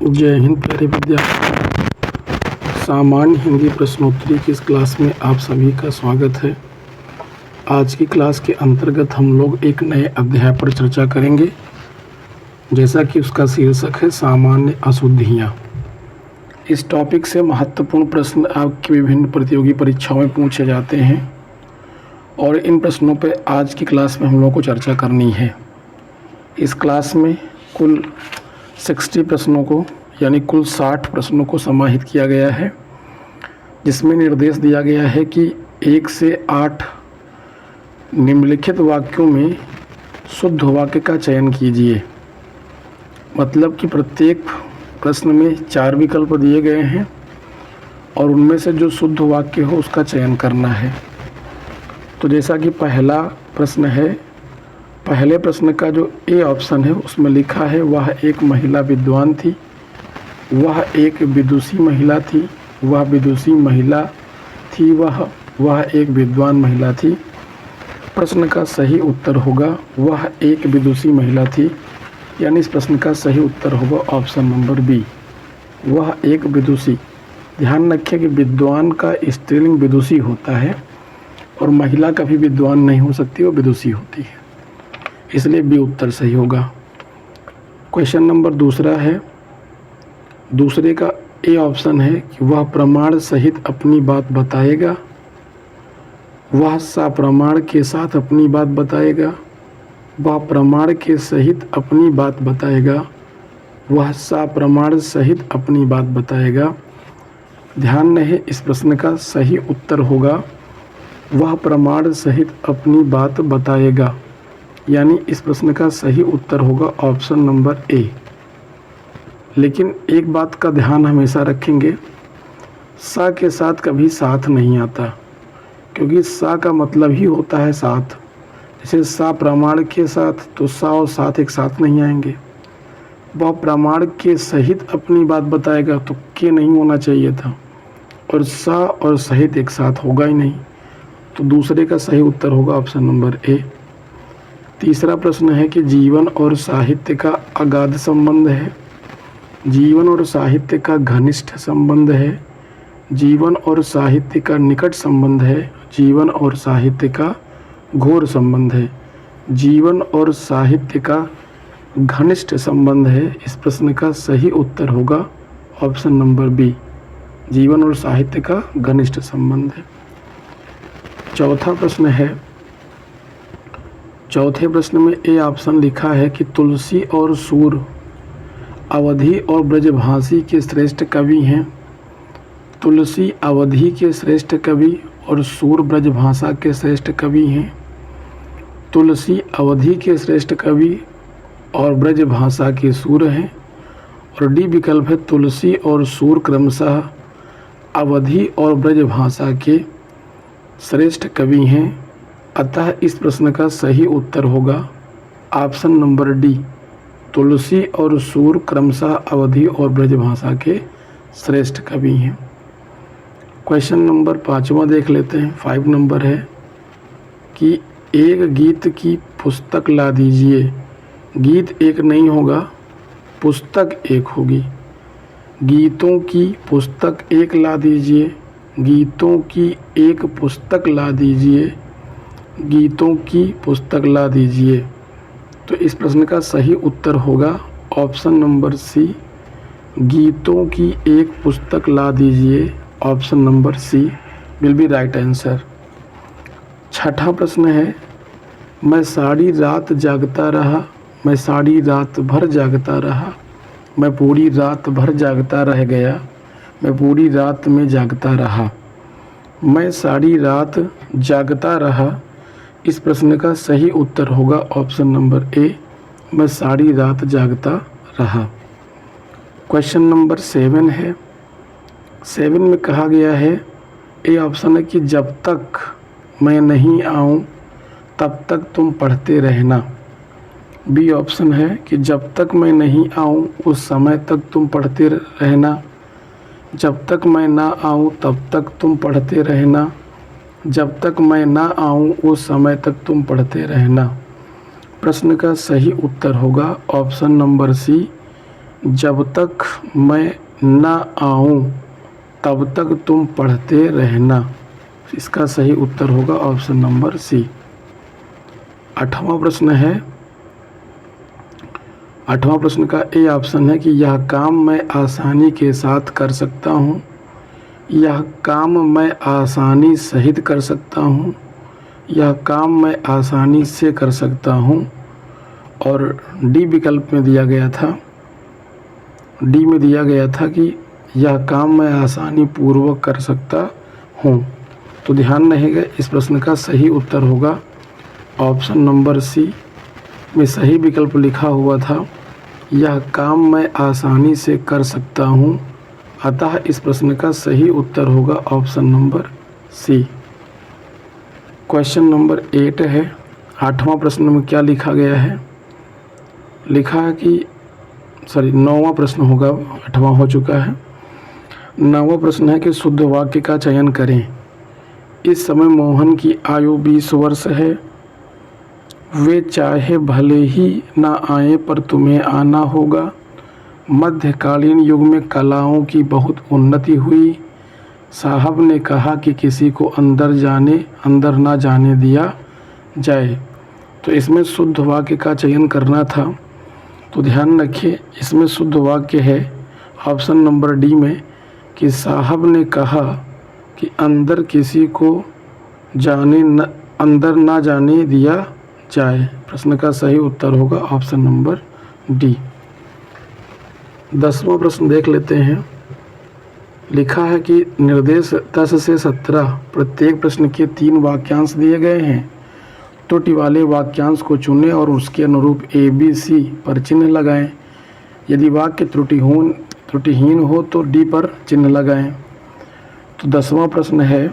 जय हिंद प्यारे विद्यार्थी। सामान्य हिंदी प्रश्नोत्तरी की इस क्लास में आप सभी का स्वागत है। आज की क्लास के अंतर्गत हम लोग एक नए अध्याय पर चर्चा करेंगे, जैसा कि उसका शीर्षक है सामान्य अशुद्धियाँ। इस टॉपिक से महत्वपूर्ण प्रश्न आपकी विभिन्न प्रतियोगी परीक्षाओं में पूछे जाते हैं और इन प्रश्नों पर आज की क्लास में हम लोग को चर्चा करनी है। इस क्लास में कुल 60 प्रश्नों को यानी कुल 60 प्रश्नों को समाहित किया गया है, जिसमें निर्देश दिया गया है कि 1 से 8 निम्नलिखित वाक्यों में शुद्ध वाक्य का चयन कीजिए। मतलब कि प्रत्येक प्रश्न में 4 विकल्प दिए गए हैं और उनमें से जो शुद्ध वाक्य हो उसका चयन करना है। तो जैसा कि पहला प्रश्न है, पहले प्रश्न का जो ए ऑप्शन है उसमें लिखा है वह एक महिला विद्वान थी, वह एक विदुषी महिला थी, वह विदुषी महिला थी, वह एक विद्वान महिला थी। प्रश्न का सही उत्तर होगा वह एक विदुषी महिला थी, यानी इस प्रश्न का सही उत्तर होगा ऑप्शन नंबर बी, वह एक विदुषी। ध्यान रखें कि विद्वान का स्त्रीलिंग विदुषी होता है और महिला कभी विद्वान नहीं हो सकती, वो विदुषी होती है, इसलिए बी उत्तर सही होगा। क्वेश्चन नंबर दूसरा है, दूसरे का ए ऑप्शन है कि वह प्रमाण सहित अपनी बात बताएगा, वह सप्रमाण के साथ अपनी बात बताएगा, वह प्रमाण के सहित अपनी बात बताएगा, वह सप्रमाण सहित अपनी बात बताएगा। ध्यान रहे इस प्रश्न का सही उत्तर होगा वह प्रमाण सहित अपनी बात बताएगा, यानी इस प्रश्न का सही उत्तर होगा ऑप्शन नंबर ए। लेकिन एक बात का ध्यान हमेशा रखेंगे, सा के साथ कभी साथ नहीं आता, क्योंकि सा का मतलब ही होता है साथ। जैसे सा प्रमाण के साथ, तो सा और साथ एक साथ नहीं आएंगे। वह प्रमाण के सहित अपनी बात बताएगा, तो के नहीं होना चाहिए था, और सा और सहित एक साथ होगा ही नहीं। तो दूसरे का सही उत्तर होगा ऑप्शन नंबर ए। तीसरा प्रश्न है कि जीवन और साहित्य का अगाध संबंध है, जीवन और साहित्य का घनिष्ठ संबंध है, जीवन और साहित्य का निकट संबंध है, जीवन और साहित्य का घोर संबंध है, जीवन और साहित्य का घनिष्ठ संबंध है। इस प्रश्न का सही उत्तर होगा ऑप्शन नंबर बी, जीवन और साहित्य का घनिष्ठ संबंध है। चौथा प्रश्न है, चौथे प्रश्न में ए ऑप्शन लिखा है कि तुलसी और सूर अवधी और ब्रजभाषी के श्रेष्ठ कवि हैं। तुलसी अवधी के श्रेष्ठ कवि और सूर ब्रजभाषा के श्रेष्ठ कवि हैं। तुलसी अवधी के श्रेष्ठ कवि और ब्रजभाषा के सूर हैं। और डी विकल्प है तुलसी और सूर क्रमशः अवधी और ब्रजभाषा के श्रेष्ठ कवि हैं। अतः इस प्रश्न का सही उत्तर होगा ऑप्शन नंबर डी, तुलसी और सूर क्रमशः अवधी और ब्रजभाषा के श्रेष्ठ कवि हैं। क्वेश्चन नंबर 5वां देख लेते हैं। 5 नंबर है कि एक गीत की पुस्तक ला दीजिए। गीत एक नहीं होगा, पुस्तक एक होगी। गीतों की पुस्तक एक ला दीजिए, गीतों की एक पुस्तक ला दीजिए, गीतों की पुस्तक ला दीजिए। तो इस प्रश्न का सही उत्तर होगा ऑप्शन नंबर सी, गीतों की एक पुस्तक ला दीजिए। Option number C will be right answer. छठा प्रश्न है, मैं सारी रात जागता रहा, मैं सारी रात भर जागता रहा, मैं पूरी रात भर जागता रह गया, मैं पूरी रात में जागता रहा। मैं सारी रात जागता रहा, इस प्रश्न का सही उत्तर होगा ऑप्शन नंबर ए, मैं सारी रात जागता रहा। क्वेश्चन नंबर 7 है। 7 में कहा गया है, ए ऑप्शन है कि जब तक मैं नहीं आऊँ तब तक तुम पढ़ते रहना। बी ऑप्शन है कि जब तक मैं नहीं आऊँ उस समय तक तुम पढ़ते रहना, जब तक मैं ना आऊँ तब तक तुम पढ़ते रहना, जब तक मैं ना आऊँ उस समय तक तुम पढ़ते रहना। प्रश्न का सही उत्तर होगा ऑप्शन नंबर सी, जब तक मैं न आऊं तब तक तुम पढ़ते रहना। इसका सही उत्तर होगा ऑप्शन नंबर सी। 8वां प्रश्न है, 8वां प्रश्न का ए ऑप्शन है कि यह काम मैं आसानी के साथ कर सकता हूँ, यह काम मैं आसानी सहित कर सकता हूँ, यह काम मैं आसानी से कर सकता हूँ। और डी विकल्प में दिया गया था, डी में दिया गया था कि यह काम मैं आसानी पूर्वक कर सकता हूँ। तो ध्यान रहेगा, इस प्रश्न का सही उत्तर होगा ऑप्शन नंबर सी में सही विकल्प लिखा हुआ था, यह काम मैं आसानी से कर सकता हूँ। अतः इस प्रश्न का सही उत्तर होगा option number C. Question number 8 है। 8वां प्रश्न में क्या लिखा गया है? लिखा है कि 9वां प्रश्न होगा, 8वां हो चुका है। 9वां प्रश्न है कि शुद्ध वाक्य का चयन करें। इस समय मोहन की आयु 20 वर्ष है। वे चाहे भले ही ना आए पर तुम्हें आना होगा। मध्यकालीन युग में कलाओं की बहुत उन्नति हुई। साहब ने कहा कि किसी को अंदर ना जाने दिया जाए। तो इसमें शुद्ध वाक्य का चयन करना था। तो ध्यान रखिए, इसमें शुद्ध वाक्य है ऑप्शन नंबर डी में कि साहब ने कहा कि अंदर किसी को अंदर ना जाने दिया जाए। प्रश्न का सही उत्तर होगा ऑप्शन नंबर डी। 10वां प्रश्न देख लेते हैं। लिखा है कि निर्देश 10 से 17 प्रत्येक प्रश्न के 3 वाक्यांश दिए गए हैं। त्रुटि वाले वाक्यांश को चुनें और उसके अनुरूप ABC पर चिन्ह लगाएं। यदि वाक्य त्रुटिहीन हो तो D पर चिन्ह लगाएं। तो 10वां प्रश्न है,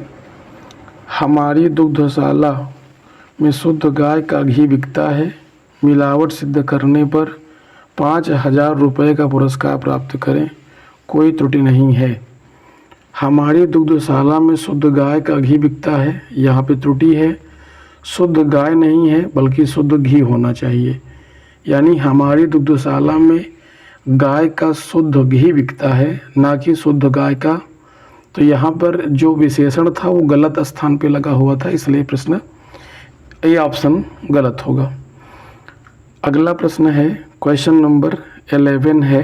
हमारी दुग्धशाला में शुद्ध गाय का घी बिकता है। मिलावट सिद्ध करने पर 5,000 रुपये का पुरस्कार प्राप्त करें। कोई त्रुटि नहीं है। हमारी दुग्धशाला में शुद्ध गाय का घी बिकता है, यहाँ पे त्रुटि है। शुद्ध गाय नहीं है बल्कि शुद्ध घी होना चाहिए। यानी हमारी दुग्धशाला में गाय का शुद्ध घी बिकता है, ना कि शुद्ध गाय का। तो यहाँ पर जो विशेषण था वो गलत स्थान पे लगा हुआ था, इसलिए प्रश्न ए ऑप्शन गलत होगा। अगला प्रश्न है, क्वेश्चन नंबर 11 है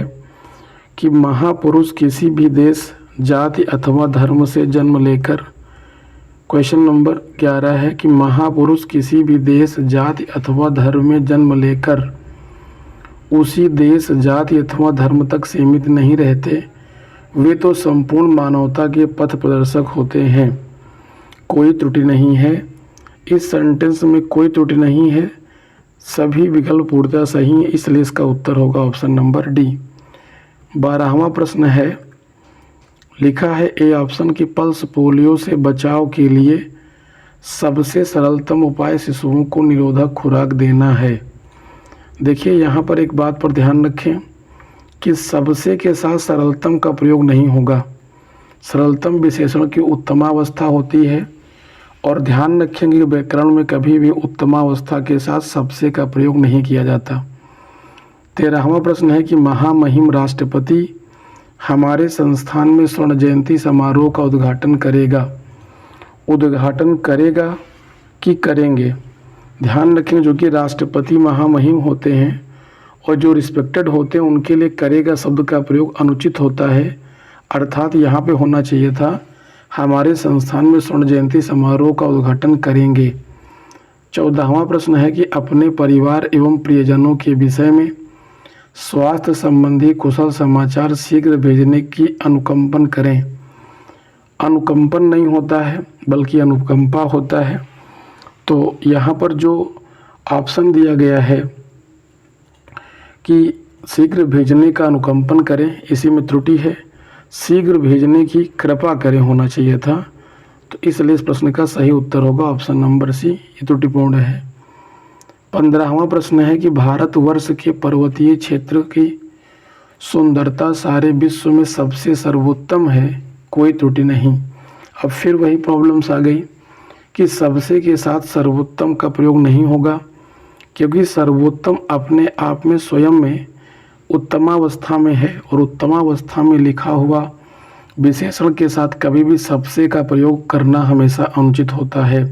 कि महापुरुष किसी भी देश, जाति अथवा धर्म से जन्म लेकर। क्वेश्चन नंबर 11 है कि महापुरुष किसी भी देश, जाति अथवा धर्म में जन्म लेकर उसी देश, जाति अथवा धर्म तक सीमित नहीं रहते। वे तो संपूर्ण मानवता के पथ प्रदर्शक होते हैं। कोई त्रुटि नहीं है। इस सेंटेंस में कोई त्रुटि नहीं है, सभी विकल्प पूर्णतः सही हैं, इसलिए इसका उत्तर होगा ऑप्शन नंबर डी। 12वां प्रश्न है, लिखा है ए ऑप्शन की पल्स पोलियो से बचाव के लिए सबसे सरलतम उपाय शिशुओं को निरोधक खुराक देना है। देखिए यहाँ पर एक बात पर ध्यान रखें कि सबसे के साथ सरलतम का प्रयोग नहीं होगा। सरलतम विशेषण की उत्तमावस्था होती है और ध्यान रखेंगे कि व्याकरण में कभी भी उत्तमावस्था के साथ सबसे का प्रयोग नहीं किया जाता। 13वां प्रश्न है कि महामहिम राष्ट्रपति हमारे संस्थान में स्वर्ण जयंती समारोह का उद्घाटन करेगा। उद्घाटन करेगा कि करेंगे? ध्यान रखें, जो कि राष्ट्रपति महामहिम होते हैं और जो रिस्पेक्टेड होते हैं उनके लिए करेगा शब्द का प्रयोग अनुचित होता है। अर्थात यहाँ पे होना चाहिए था हमारे संस्थान में स्वर्ण जयंती समारोह का उद्घाटन करेंगे। 14वां प्रश्न है कि अपने परिवार एवं प्रियजनों के विषय में स्वास्थ्य संबंधी कुशल समाचार शीघ्र भेजने की अनुकंपन करें। अनुकंपन नहीं होता है बल्कि अनुकंपा होता है। तो यहाँ पर जो ऑप्शन दिया गया है कि शीघ्र भेजने का अनुकंपन करें, इसी में त्रुटि है। शीघ्र भेजने की कृपा करें होना चाहिए था। तो इसलिए इस प्रश्न का सही उत्तर होगा ऑप्शन नंबर सी, ये त्रुटिपूर्ण है। 15वां प्रश्न है कि भारतवर्ष के पर्वतीय क्षेत्र की सुंदरता सारे विश्व में सबसे सर्वोत्तम है। कोई त्रुटि नहीं। अब फिर वही प्रॉब्लम्स आ गई कि सबसे के साथ सर्वोत्तम का प्रयोग नहीं होगा, क्योंकि सर्वोत्तम अपने आप में स्वयं में उत्तमावस्था में है और उत्तमावस्था में लिखा हुआ विशेषण के साथ कभी भी सबसे का प्रयोग करना हमेशा अनुचित होता है।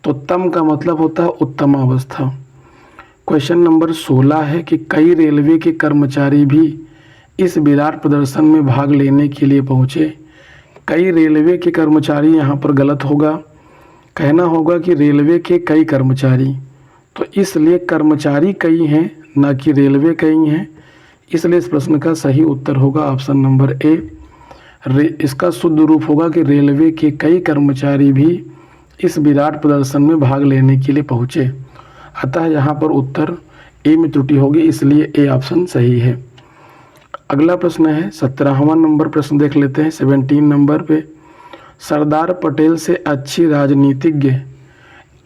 तो तम का मतलब होता है उत्तमावस्था। क्वेश्चन नंबर 16 है कि कई रेलवे के कर्मचारी भी इस विराट प्रदर्शन में भाग लेने के लिए पहुंचे। कई रेलवे के कर्मचारी यहाँ पर गलत होगा, कहना होगा कि रेलवे के कई कर्मचारी, तो इसलिए कर्मचारी कई हैं ना कि रेलवे कई हैं, इसलिए इस प्रश्न का सही उत्तर होगा ऑप्शन नंबर ए। इसका शुद्ध रूप होगा कि रेलवे के कई कर्मचारी भी इस विराट प्रदर्शन में भाग लेने के लिए पहुँचे। अतः यहाँ पर उत्तर ए में त्रुटि होगी, इसलिए ए ऑप्शन सही है। अगला प्रश्न है 17वां नंबर प्रश्न देख लेते हैं 17 नंबर पे। सरदार पटेल से अच्छी राजनीतिज्ञ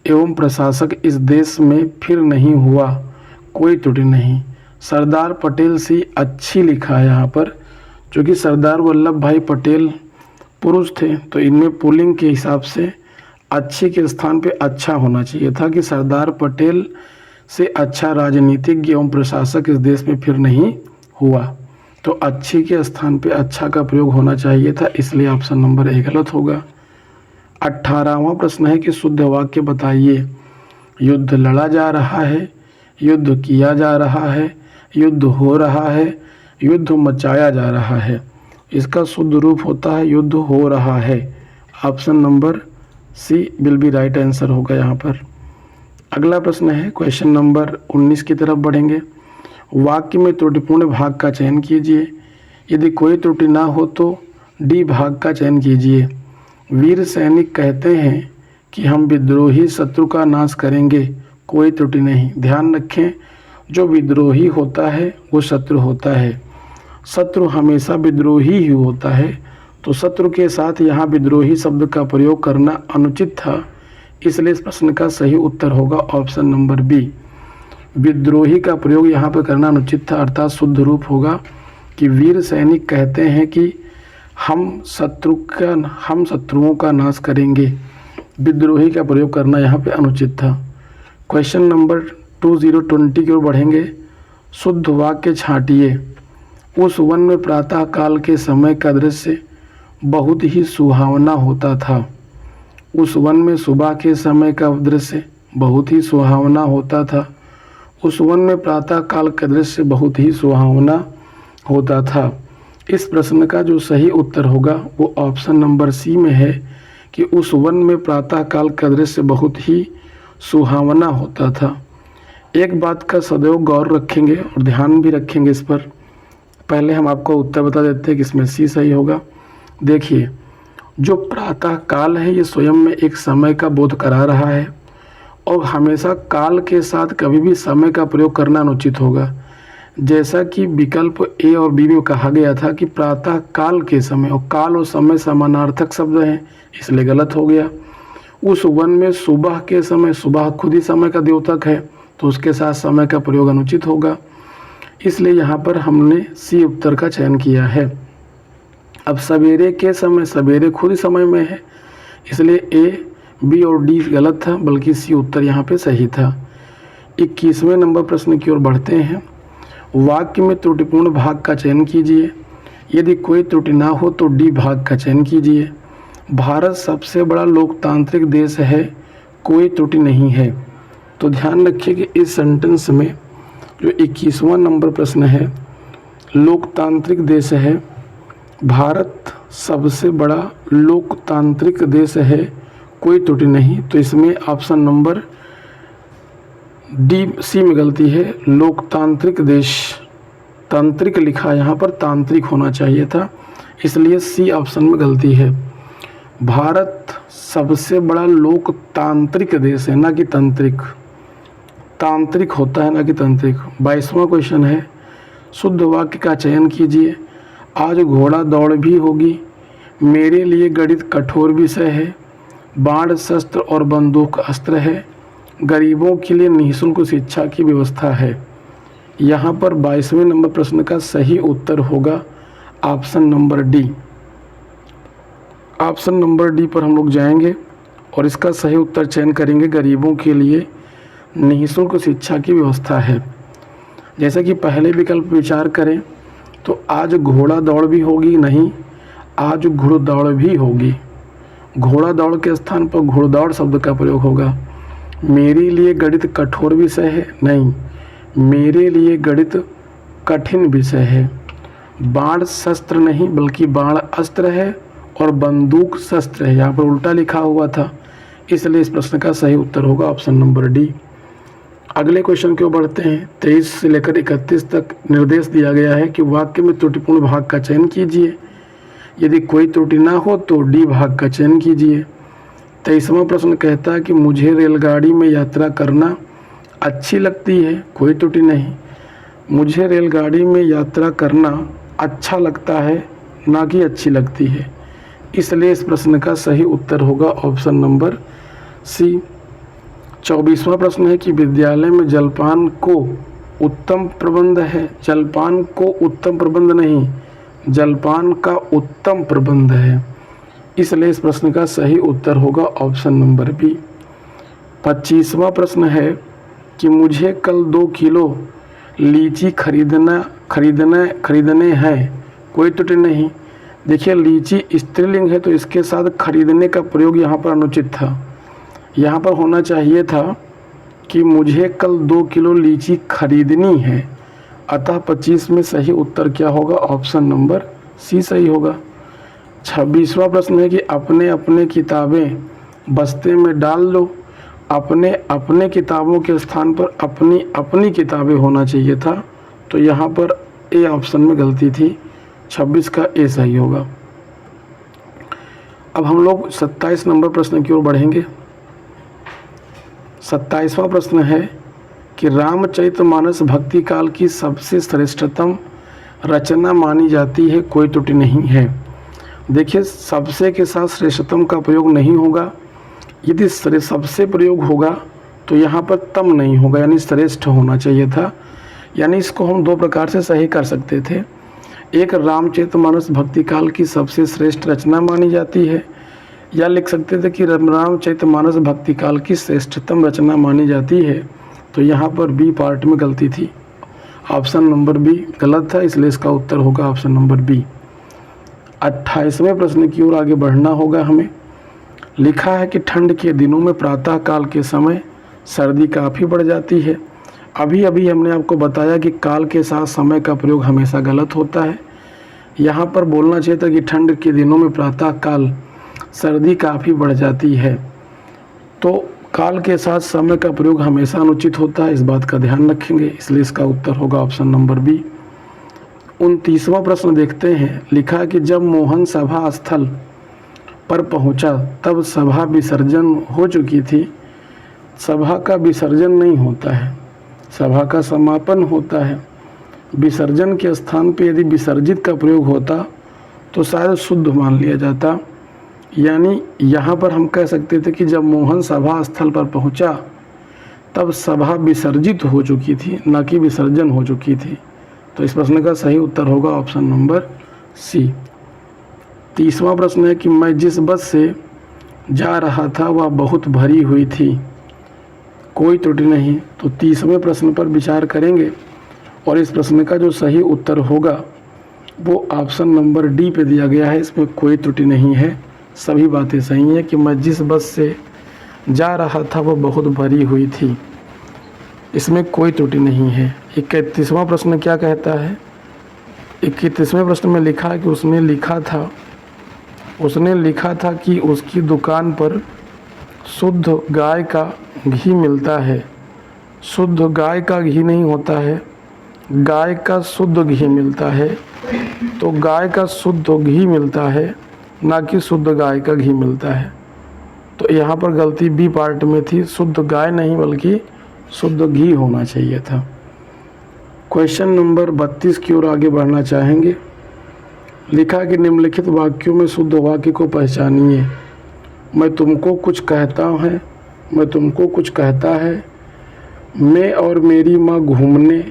एवं प्रशासक इस देश में फिर नहीं हुआ, कोई त्रुटि नहीं। सरदार पटेल से अच्छी लिखा है यहाँ पर, क्योंकि सरदार वल्लभ भाई पटेल पुरुष थे तो इनमें पुल्लिंग के हिसाब से अच्छी के स्थान पे अच्छा होना चाहिए था कि सरदार पटेल से अच्छा राजनीतिज्ञ एवं प्रशासक इस देश में फिर नहीं हुआ, तो अच्छी के स्थान पे अच्छा का प्रयोग होना चाहिए था, इसलिए ऑप्शन नंबर ए गलत होगा। 18वां प्रश्न है कि शुद्ध वाक्य बताइए। युद्ध लड़ा जा रहा है, युद्ध किया जा रहा है, युद्ध हो रहा है, युद्ध मचाया जा रहा है। इसका शुद्ध रूप होता है युद्ध हो रहा है। Option number C will be right answer होगा यहाँ पर। अगला प्रश्न है क्वेश्चन नंबर 19 की तरफ बढ़ेंगे। वाक्य में त्रुटिपूर्ण भाग का चयन कीजिए। यदि कोई त्रुटि ना हो तो डी भाग का चयन कीजिए। वीर सैनिक कहते हैं कि हम विद्रोही शत्रु का नाश करेंगे, कोई त्रुटि नहीं। ध्यान रखें, जो विद्रोही होता है वो शत्रु होता है, शत्रु हमेशा विद्रोही ही होता है, तो शत्रु के साथ यहाँ विद्रोही शब्द का प्रयोग करना अनुचित था, इसलिए इस प्रश्न का सही उत्तर होगा ऑप्शन नंबर बी। विद्रोही का प्रयोग यहाँ पर करना अनुचित था, अर्थात शुद्ध रूप होगा कि वीर सैनिक कहते हैं कि हम शत्रुओं का नाश करेंगे। विद्रोही का प्रयोग करना यहाँ पे अनुचित था। क्वेश्चन नंबर 2020 की ओर बढ़ेंगे। शुद्ध वाक्य छांटिए। उस वन में प्रातः काल के समय का दृश्य बहुत ही सुहावना होता था। उस वन में सुबह के समय का दृश्य बहुत ही सुहावना होता था। उस वन में प्रातः काल का दृश्य बहुत ही सुहावना होता था। इस प्रश्न का जो सही उत्तर होगा वो ऑप्शन नंबर सी में है कि उस वन में प्रातः काल का दृश्य बहुत ही सुहावना होता था। एक बात का सदैव गौर रखेंगे और ध्यान भी रखेंगे इस पर। पहले हम आपको उत्तर बता देते हैं कि इसमें सी सही होगा। देखिए, जो प्रातः काल है ये स्वयं में एक समय का बोध करा रहा है और हमेशा काल के साथ कभी भी समय का प्रयोग करना अनुचित होगा। जैसा कि विकल्प ए और बी में कहा गया था कि प्रातः काल के समय, और काल और समय समानार्थक शब्द हैं, इसलिए गलत हो गया। उस वन में सुबह के समय, सुबह खुद ही समय का द्योतक है तो उसके साथ समय का प्रयोग अनुचित होगा, इसलिए यहाँ पर हमने सी उत्तर का चयन किया है। अब सवेरे के समय, सवेरे खुद ही समय में है, इसलिए ए, बी और डी गलत था, बल्कि सी उत्तर यहाँ पे सही था। 21वें नंबर प्रश्न की ओर बढ़ते हैं। वाक्य में त्रुटिपूर्ण भाग का चयन कीजिए। यदि कोई त्रुटि ना हो तो डी भाग का चयन कीजिए। भारत सबसे बड़ा लोकतांत्रिक देश है, कोई त्रुटि नहीं है। तो ध्यान रखिए कि इस सेंटेंस में जो 21वां नंबर प्रश्न है, लोकतांत्रिक देश है, भारत सबसे बड़ा लोकतांत्रिक देश है, कोई त्रुटि नहीं, तो इसमें ऑप्शन नंबर डी सी में गलती है। लोकतांत्रिक देश, तांत्रिक लिखा, यहाँ पर तांत्रिक होना चाहिए था, इसलिए सी ऑप्शन में गलती है। भारत सबसे बड़ा लोकतांत्रिक देश है, ना कि तांत्रिक। तांत्रिक होता है ना कि तांत्रिक। 22वां क्वेश्चन है, शुद्ध वाक्य का चयन कीजिए। आज घोड़ा दौड़ भी होगी, मेरे लिए गणित कठोर विषय है, बाण शस्त्र और बंदूक अस्त्र है, गरीबों के लिए निःशुल्क शिक्षा की व्यवस्था है। यहाँ पर 22वें नंबर प्रश्न का सही उत्तर होगा option number D. Option number D पर हम लोग जाएंगे और इसका सही उत्तर चयन करेंगे। गरीबों के लिए निःशुल्क शिक्षा की व्यवस्था है। जैसे कि पहले विकल्प विचार करें तो आज घोड़ा दौड़ भी होगी, नहीं, आज घुड़दौड़ भी होगी। घोड़ा दौड़ के स्थान पर घुड़दौड़ शब्द का प्रयोग होगा। मेरे लिए गणित कठोर विषय है, नहीं, मेरे लिए गणित कठिन विषय है। बाण शस्त्र नहीं बल्कि बाण अस्त्र है और बंदूक शस्त्र है। यहाँ पर उल्टा लिखा हुआ था, इसलिए इस प्रश्न का सही उत्तर होगा ऑप्शन नंबर डी। अगले क्वेश्चन की ओर बढ़ते हैं। 23 से लेकर 31 तक निर्देश दिया गया है कि वाक्य में त्रुटिपूर्ण भाग का चयन कीजिए। यदि कोई त्रुटि ना हो तो डी भाग का चयन कीजिए। 23वां प्रश्न कहता है कि मुझे रेलगाड़ी में यात्रा करना अच्छी लगती है, कोई त्रुटि नहीं। मुझे रेलगाड़ी में यात्रा करना अच्छा लगता है, ना कि अच्छी लगती है, इसलिए इस प्रश्न का सही उत्तर होगा ऑप्शन नंबर सी। 24वां प्रश्न है कि विद्यालय में जलपान को उत्तम प्रबंध है। जलपान को उत्तम प्रबंध नहीं, जलपान का उत्तम प्रबंध है, इसलिए इस प्रश्न का सही उत्तर होगा ऑप्शन नंबर बी। 25वां प्रश्न है कि मुझे कल 2 किलो लीची खरीदने हैं, कोई त्रुटि नहीं। देखिए लीची स्त्रीलिंग है तो इसके साथ खरीदने का प्रयोग यहाँ पर अनुचित था। यहाँ पर होना चाहिए था कि मुझे कल 2 किलो लीची खरीदनी है। अतः 25 में सही उत्तर क्या होगा, ऑप्शन नंबर सी सही होगा। 26वां प्रश्न है कि अपने अपने किताबें बस्ते में डाल लो। अपने अपने किताबों के स्थान पर अपनी अपनी किताबें होना चाहिए था, तो यहाँ पर ए ऑप्शन में गलती थी, 26 का ए सही होगा। अब हम लोग 27 नंबर प्रश्न की ओर बढ़ेंगे। 27वां प्रश्न है कि रामचरितमानस भक्ति काल की सबसे श्रेष्ठतम रचना मानी जाती है, कोई त्रुटि नहीं है। देखिए सबसे के साथ श्रेष्ठतम का प्रयोग नहीं होगा। यदि सबसे प्रयोग होगा तो यहाँ पर तम नहीं होगा, यानी श्रेष्ठ होना चाहिए था। यानी इसको हम 2 प्रकार से सही कर सकते थे। एक, रामचरितमानस भक्ति काल की सबसे श्रेष्ठ रचना मानी जाती है, या लिख सकते थे कि रामचरितमानस भक्ति काल की श्रेष्ठतम रचना मानी जाती है। तो यहाँ पर बी पार्ट में गलती थी, ऑप्शन नंबर बी गलत था, इसलिए इसका उत्तर होगा ऑप्शन नंबर बी। 28वें प्रश्न की ओर आगे बढ़ना होगा हमें। लिखा है कि ठंड के दिनों में प्रातः काल के समय सर्दी काफ़ी बढ़ जाती है। अभी अभी हमने आपको बताया कि काल के साथ समय का प्रयोग हमेशा गलत होता है। यहाँ पर बोलना चाहिए था कि ठंड के दिनों में प्रातः काल सर्दी काफ़ी बढ़ जाती है। तो काल के साथ समय का प्रयोग हमेशा अनुचित होता है, इस बात का ध्यान रखेंगे, इसलिए इसका उत्तर होगा ऑप्शन नंबर बी। 29वां प्रश्न देखते हैं। लिखा है कि जब मोहन सभा स्थल पर पहुंचा तब सभा विसर्जन हो चुकी थी। सभा का विसर्जन नहीं होता है, सभा का समापन होता है। विसर्जन के स्थान पर यदि विसर्जित का प्रयोग होता तो शायद शुद्ध मान लिया जाता। यानी यहाँ पर हम कह सकते थे कि जब मोहन सभा स्थल पर पहुँचा तब सभा विसर्जित हो चुकी थी, न कि विसर्जन हो चुकी थी। तो इस प्रश्न का सही उत्तर होगा ऑप्शन नंबर सी। 30वां प्रश्न है कि मैं जिस बस से जा रहा था वह बहुत भरी हुई थी, कोई त्रुटि नहीं। तो 30वें प्रश्न पर विचार करेंगे और इस प्रश्न का जो सही उत्तर होगा वो ऑप्शन नंबर डी पे दिया गया है। इसमें कोई त्रुटि नहीं है, सभी बातें सही हैं कि मैं जिस बस से जा रहा था वह बहुत भरी हुई थी, इसमें कोई त्रुटि नहीं है। 31वां प्रश्न क्या कहता है। 31वें प्रश्न में लिखा है कि उसने लिखा था कि उसकी दुकान पर शुद्ध गाय का घी मिलता है। शुद्ध गाय का घी नहीं होता है, गाय का शुद्ध घी मिलता है। तो गाय का शुद्ध घी मिलता है, ना कि शुद्ध गाय का घी मिलता है। तो यहाँ पर गलती बी पार्ट में थी, शुद्ध गाय नहीं बल्कि शुद्ध घी होना चाहिए था। क्वेश्चन नंबर 32 की ओर आगे बढ़ना चाहेंगे। लिखा कि निम्नलिखित वाक्यों में शुद्ध वाक्य को पहचानिए। मैं तुमको कुछ कहता है, मैं और मेरी माँ घूमने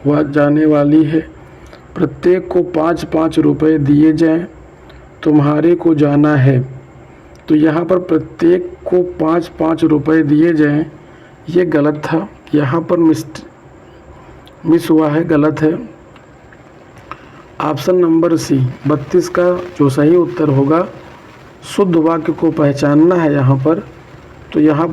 जाने वाली है, प्रत्येक को 5-5 रुपये दिए जाएं, तुम्हारे को जाना है। तो यहाँ पर प्रत्येक को 5-5 रुपये दिए जाएं, ये गलत था। यहाँ पर मिस हुआ है, गलत है। ऑप्शन नंबर सी 32 का जो सही उत्तर होगा, शुद्ध वाक्य को पहचानना है यहाँ पर, तो यहाँ